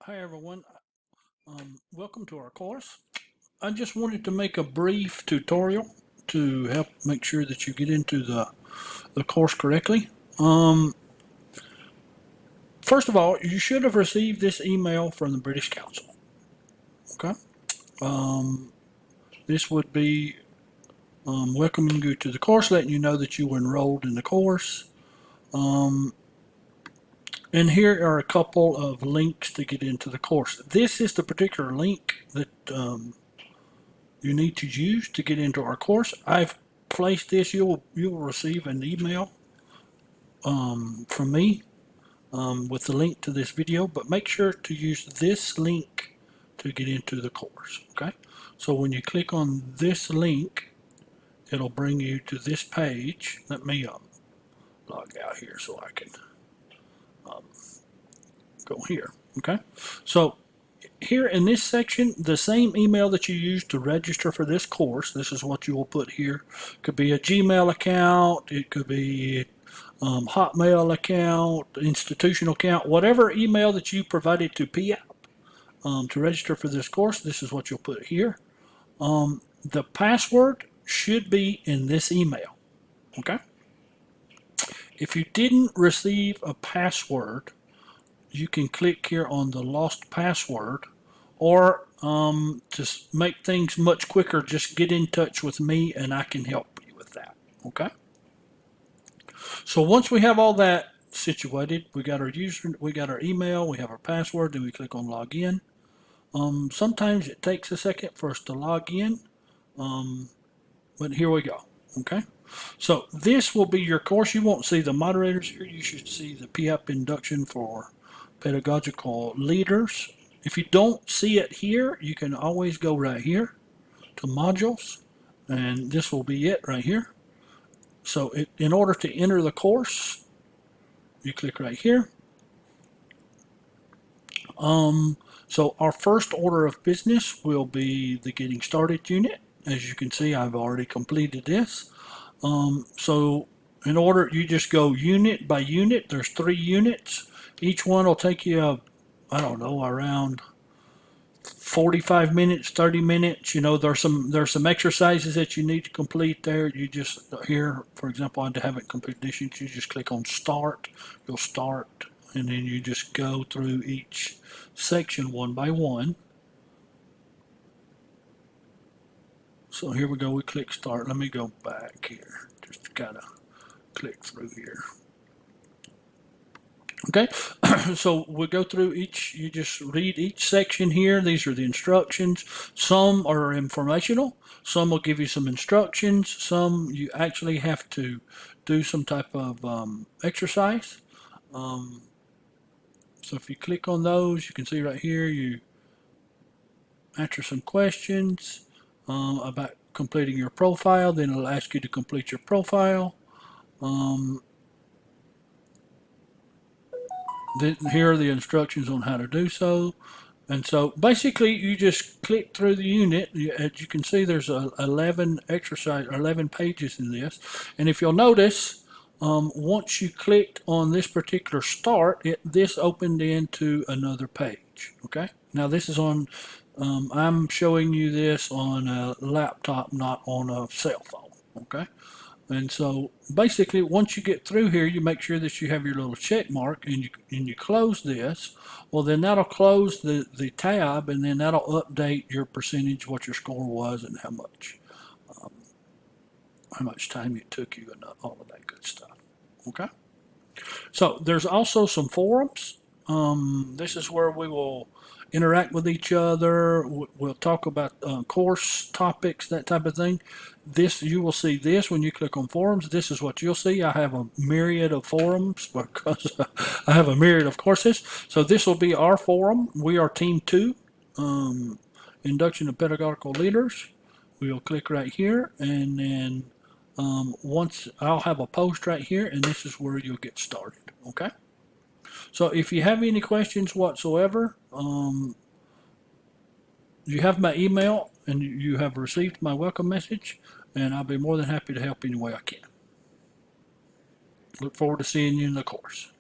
Hi everyone, welcome to our course. I just wanted to make a brief tutorial to help make sure that you get into the course correctly. First of all, you should have received this email from the British Council. Okay, this would be welcoming you to the course, letting you know that you were enrolled in the course. And here are a couple of links to get into the course. This is the particular link that you need to use to get into our course. I've placed this. You'll receive an email from me with the link to this video, but make sure to use this link to get into the course. Okay, so when you click on this link, it'll bring you to this page. Let me log out here so I can go here. Okay, so here in this section, the same email that you used to register for this course, this is what you will put here. It could be a Gmail account, it could be Hotmail account, institutional account, whatever email that you provided to PIAP to register for this course, this is what you'll put here. The password should be in this email, okay? If you didn't receive a password, you can click here on the lost password, or to make things much quicker, just get in touch with me and I can help you with that. Okay. So once we have all that situated, we got our user, we got our email, we have our password, then we click on login. Sometimes it takes a second for us to log in, but here we go. Okay. So this will be your course. You won't see the moderators here. You should see the PIAP induction for pedagogical leaders. If you don't see it here, you can always go right here to modules, and this will be it right here. So in order to enter the course, you click right here. So our first order of business will be the getting started unit. As you can see, I've already completed this. So in order, you just go unit by unit. There's 3 units. Each one will take you, I don't know, around 45 minutes, 30 minutes. You know, there's some exercises that you need to complete there. You just, here, for example, I haven't completed this. You just click on start. You'll start, and then you just go through each section one by one. So here we go. We click start. Let me go back here. Just kind of click through here. Okay, so we'll go through each, you just read each section here. These are the instructions. Some are informational, some will give you some instructions, some you actually have to do some type of exercise. So if you click on those, you can see right here, you answer some questions about completing your profile. Then it'll ask you to complete your profile. Here are the instructions on how to do so. And so basically you just click through the unit. As you can see, there's 11 pages in this. And if you'll notice, once you clicked on this particular start, this opened into another page. Okay. Now this is on, I'm showing you this on a laptop, not on a cell phone. Okay. And so basically, once you get through here, you make sure that you have your little check mark, and you close this. Well, then that'll close the tab, and then that'll update your percentage, what your score was, and how much time it took you, and all of that good stuff. Okay. So there's also some forums. This is where we will interact with each other. We'll talk about course topics, that type of thing. This, you will see this when you click on forums. This is what you'll see. I have a myriad of forums because I have a myriad of courses. So this will be our forum. We are Team 2, Induction of Pedagogical Leaders. We'll click right here, and then once I'll have a post right here, and this is where you'll get started. Okay. So if you have any questions whatsoever, you have my email and you have received my welcome message, and I'll be more than happy to help any way I can. Look forward to seeing you in the course.